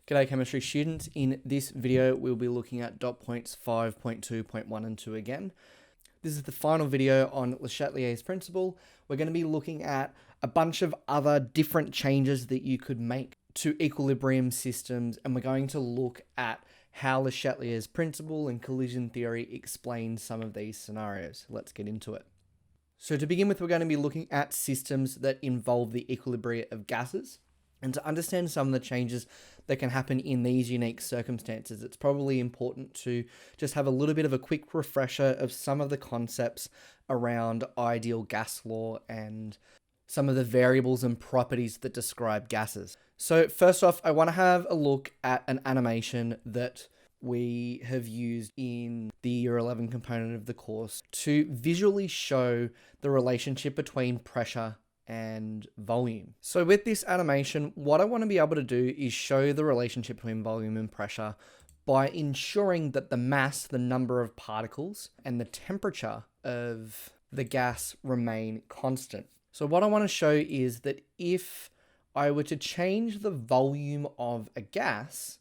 G'day chemistry students. In this video, we'll be looking at dot points 5.2.1 and 2 again. This is the final video on Le Chatelier's principle. We're going to be looking at a bunch of other different changes that you could make to equilibrium systems, and we're going to look at how Le Chatelier's principle and collision theory explains some of these scenarios. Let's get into it. So to begin with, we're going to be looking at systems that involve the equilibria of gases. And to understand some of the changes that can happen in these unique circumstances, it's probably important to just have a little bit of a quick refresher of some of the concepts around ideal gas law and some of the variables and properties that describe gases. So first off, I want to have a look at an animation that we have used in the Year 11 component of the course to visually show the relationship between pressure and volume. So with this animation, what I want to be able to do is show the relationship between volume and pressure by ensuring that the mass, the number of particles, and the temperature of the gas remain constant. So what I want to show is that if I were to change the volume of a gas,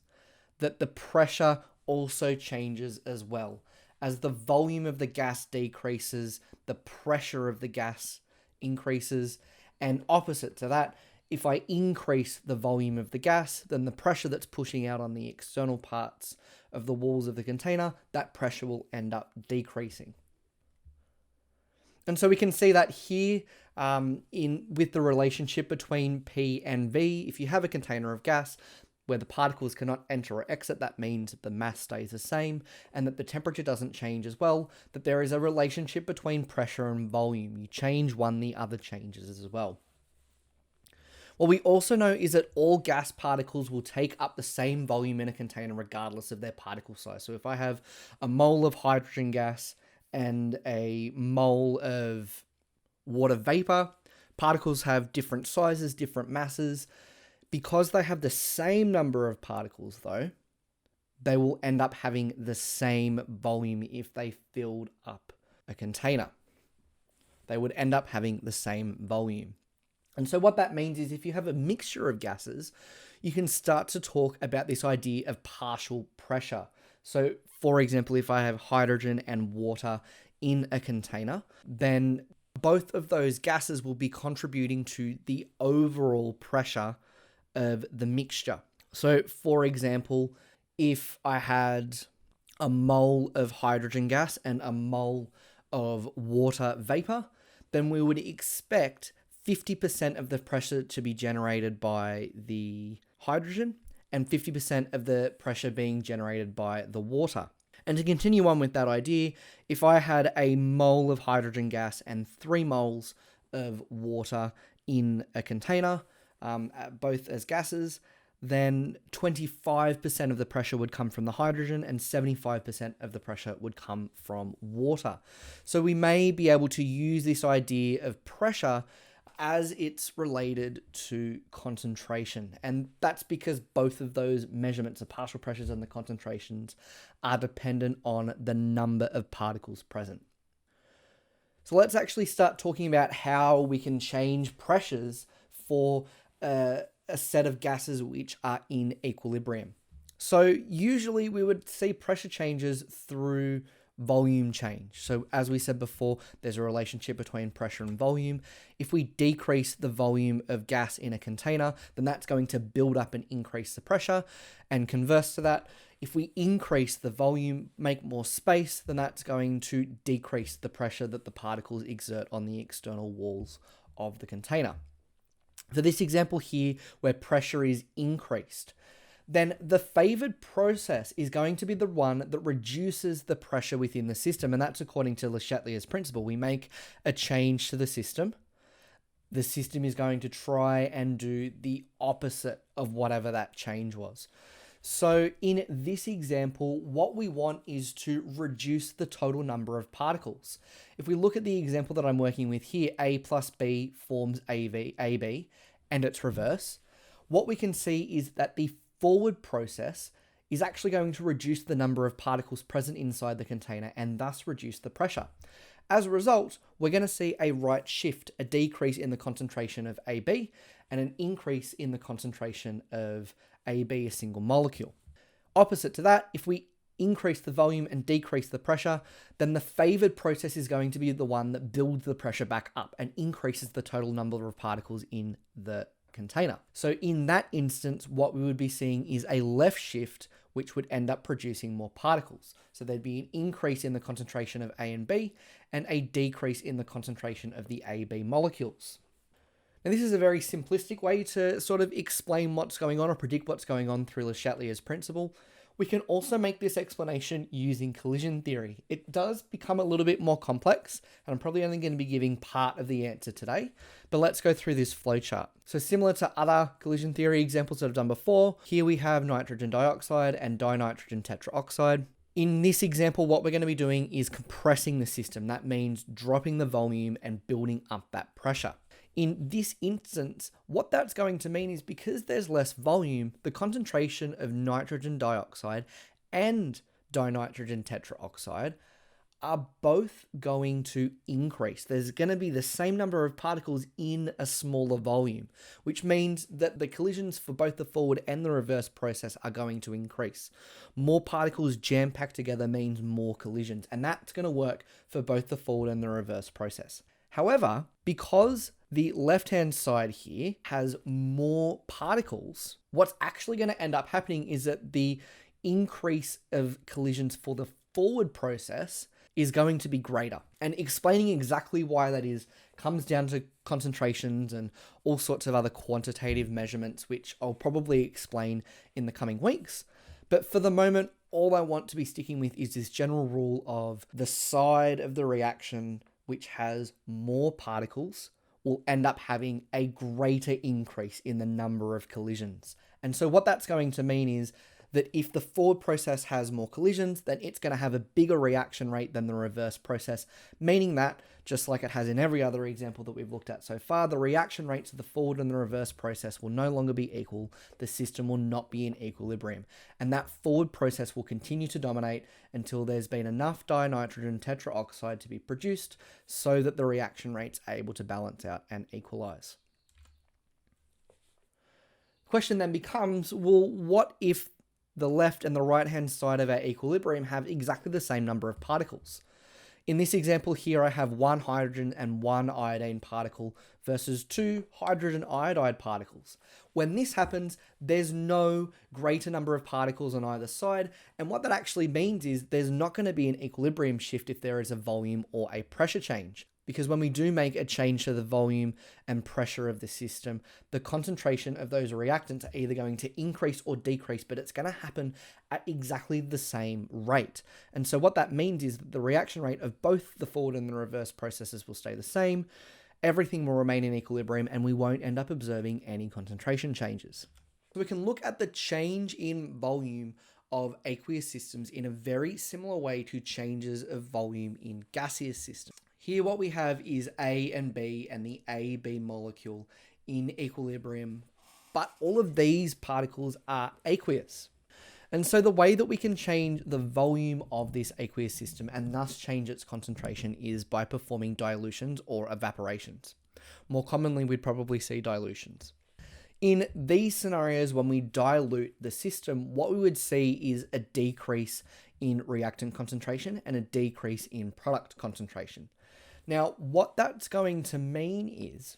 that the pressure also changes as well. As the volume of the gas decreases, the pressure of the gas increases. And opposite to that, if I increase the volume of the gas, then the pressure that's pushing out on the external parts of the walls of the container, that pressure will end up decreasing. And so we can see that here with the relationship between P and V. If you have a container of gas where the particles cannot enter or exit, that means that the mass stays the same and that the temperature doesn't change as well, that there is a relationship between pressure and volume. You change one, the other changes as well. What we also know is that all gas particles will take up the same volume in a container regardless of their particle size. So if I have a mole of hydrogen gas and a mole of water vapor, particles have different sizes, different masses. Because they have the same number of particles though, they will end up having the same volume if they filled up a container. They would end up having the same volume. And so what that means is if you have a mixture of gases, you can start to talk about this idea of partial pressure. So for example, if I have hydrogen and water in a container, then both of those gases will be contributing to the overall pressure of the mixture. So for example, if I had a mole of hydrogen gas and a mole of water vapor, then we would expect 50% of the pressure to be generated by the hydrogen and 50% of the pressure being generated by the water. And to continue on with that idea, if I had a mole of hydrogen gas and 3 moles of water in a container, both as gases, then 25% of the pressure would come from the hydrogen and 75% of the pressure would come from water. So we may be able to use this idea of pressure as it's related to concentration. And that's because both of those measurements, the partial pressures and the concentrations, are dependent on the number of particles present. So let's actually start talking about how we can change pressures for a set of gases which are in equilibrium. So usually we would see pressure changes through volume change. So as we said before, there's a relationship between pressure and volume. If we decrease the volume of gas in a container, then that's going to build up and increase the pressure. And converse to that, if we increase the volume, make more space, then that's going to decrease the pressure that the particles exert on the external walls of the container. For this example here, where pressure is increased, then the favored process is going to be the one that reduces the pressure within the system. And that's according to Le Chatelier's principle. We make a change to the system. The system is going to try and do the opposite of whatever that change was. So in this example, what we want is to reduce the total number of particles. If we look at the example that I'm working with here, A plus B forms AB, and its reverse. What we can see is that the forward process is actually going to reduce the number of particles present inside the container and thus reduce the pressure. As a result, we're going to see a right shift, a decrease in the concentration of AB and an increase in the concentration of AB a single molecule. Opposite to that, if we increase the volume and decrease the pressure, then the favored process is going to be the one that builds the pressure back up and increases the total number of particles in the container. So in that instance, what we would be seeing is a left shift, which would end up producing more particles. So there'd be an increase in the concentration of A and B and a decrease in the concentration of the AB molecules. Now, this is a very simplistic way to sort of explain what's going on or predict what's going on through Le Chatelier's principle. We can also make this explanation using collision theory. It does become a little bit more complex, and I'm probably only going to be giving part of the answer today, but let's go through this flowchart. So similar to other collision theory examples that I've done before, here we have nitrogen dioxide and dinitrogen tetroxide. In this example, what we're going to be doing is compressing the system. That means dropping the volume and building up that pressure. In this instance, what that's going to mean is because there's less volume, the concentration of nitrogen dioxide and dinitrogen tetroxide are both going to increase. There's going to be the same number of particles in a smaller volume, which means that the collisions for both the forward and the reverse process are going to increase. More particles jam-packed together means more collisions, and that's going to work for both the forward and the reverse process. However, because the left-hand side here has more particles, what's actually going to end up happening is that the increase of collisions for the forward process is going to be greater. And explaining exactly why that is comes down to concentrations and all sorts of other quantitative measurements, which I'll probably explain in the coming weeks. But for the moment, all I want to be sticking with is this general rule of the side of the reaction which has more particles will end up having a greater increase in the number of collisions. And so what that's going to mean is that if the forward process has more collisions, then it's going to have a bigger reaction rate than the reverse process, meaning that, just like it has in every other example that we've looked at so far, the reaction rates of the forward and the reverse process will no longer be equal. The system will not be in equilibrium. And that forward process will continue to dominate until there's been enough dinitrogen tetroxide to be produced so that the reaction rates are able to balance out and equalize. Question then becomes, well, what if the left and the right-hand side of our equilibrium have exactly the same number of particles? In this example here, I have one hydrogen and one iodine particle versus two hydrogen iodide particles. When this happens, there's no greater number of particles on either side, and what that actually means is there's not going to be an equilibrium shift if there is a volume or a pressure change. Because when we do make a change to the volume and pressure of the system, the concentration of those reactants are either going to increase or decrease, but it's going to happen at exactly the same rate. And so what that means is that the reaction rate of both the forward and the reverse processes will stay the same, everything will remain in equilibrium, and we won't end up observing any concentration changes. So we can look at the change in volume of aqueous systems in a very similar way to changes of volume in gaseous systems. Here what we have is A and B and the AB molecule in equilibrium, but all of these particles are aqueous. And so the way that we can change the volume of this aqueous system and thus change its concentration is by performing dilutions or evaporations. More commonly, we'd probably see dilutions. In these scenarios, when we dilute the system, what we would see is a decrease in reactant concentration and a decrease in product concentration. Now, what that's going to mean is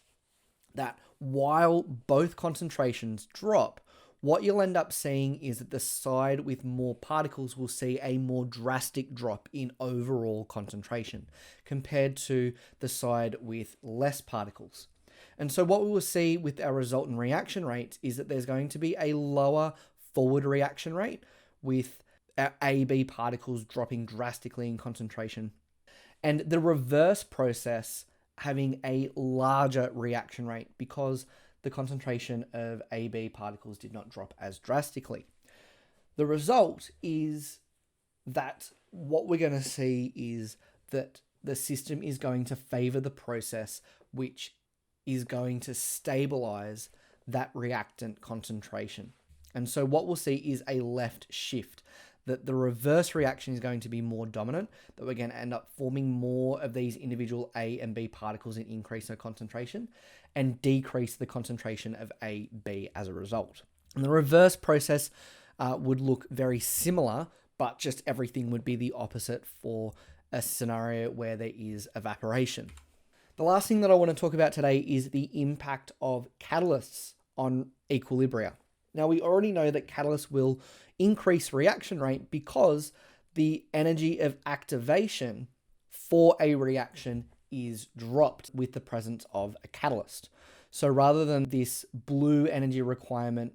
that while both concentrations drop, what you'll end up seeing is that the side with more particles will see a more drastic drop in overall concentration compared to the side with less particles. And so what we will see with our resultant reaction rates is that there's going to be a lower forward reaction rate with our AB particles dropping drastically in concentration, and the reverse process having a larger reaction rate because the concentration of AB particles did not drop as drastically. The result is that what we're going to see is that the system is going to favor the process which is going to stabilize that reactant concentration. And so what we'll see is a left shift, that the reverse reaction is going to be more dominant, that we're going to end up forming more of these individual A and B particles and increase their concentration and decrease the concentration of A, B as a result. And the reverse process would look very similar, but just everything would be the opposite for a scenario where there is evaporation. The last thing that I want to talk about today is the impact of catalysts on equilibria. Now, we already know that catalysts will increase reaction rate because the energy of activation for a reaction is dropped with the presence of a catalyst. So rather than this blue energy requirement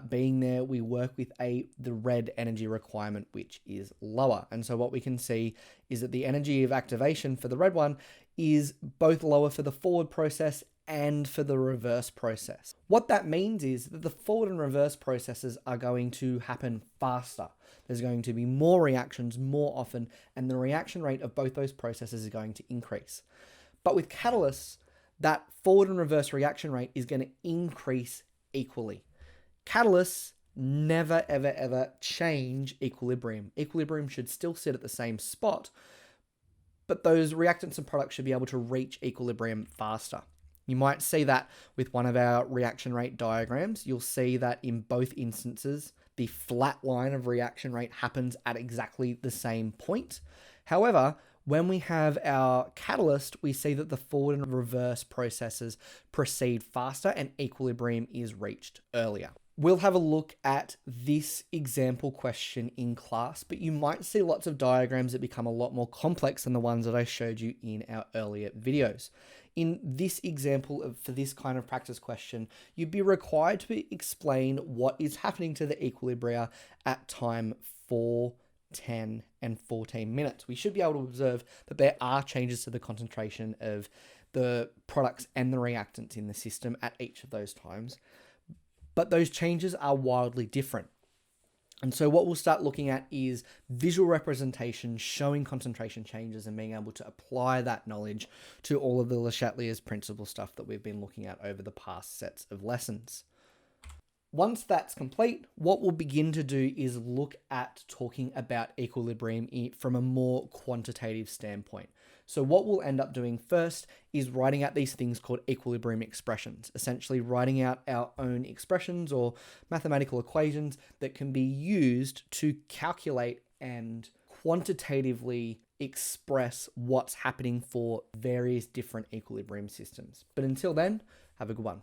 being there, we work with the red energy requirement, which is lower. And so what we can see is that the energy of activation for the red one is both lower for the forward process and for the reverse process. What that means is that the forward and reverse processes are going to happen faster. There's going to be more reactions more often, and the reaction rate of both those processes is going to increase. But with catalysts, that forward and reverse reaction rate is going to increase equally. Catalysts never, ever, ever change equilibrium. Equilibrium should still sit at the same spot, but those reactants and products should be able to reach equilibrium faster. You might see that with one of our reaction rate diagrams. You'll see that in both instances, the flat line of reaction rate happens at exactly the same point. However, when we have our catalyst, we see that the forward and reverse processes proceed faster and equilibrium is reached earlier. We'll have a look at this example question in class, but you might see lots of diagrams that become a lot more complex than the ones that I showed you in our earlier videos. In this example for this kind of practice question, you'd be required to explain what is happening to the equilibria at time 4, 10, and 14 minutes. We should be able to observe that there are changes to the concentration of the products and the reactants in the system at each of those times. But those changes are wildly different. And so what we'll start looking at is visual representation showing concentration changes and being able to apply that knowledge to all of the Le Chatelier's principle stuff that we've been looking at over the past sets of lessons. Once that's complete, what we'll begin to do is look at talking about equilibrium from a more quantitative standpoint. So what we'll end up doing first is writing out these things called equilibrium expressions, essentially writing out our own expressions or mathematical equations that can be used to calculate and quantitatively express what's happening for various different equilibrium systems. But until then, have a good one.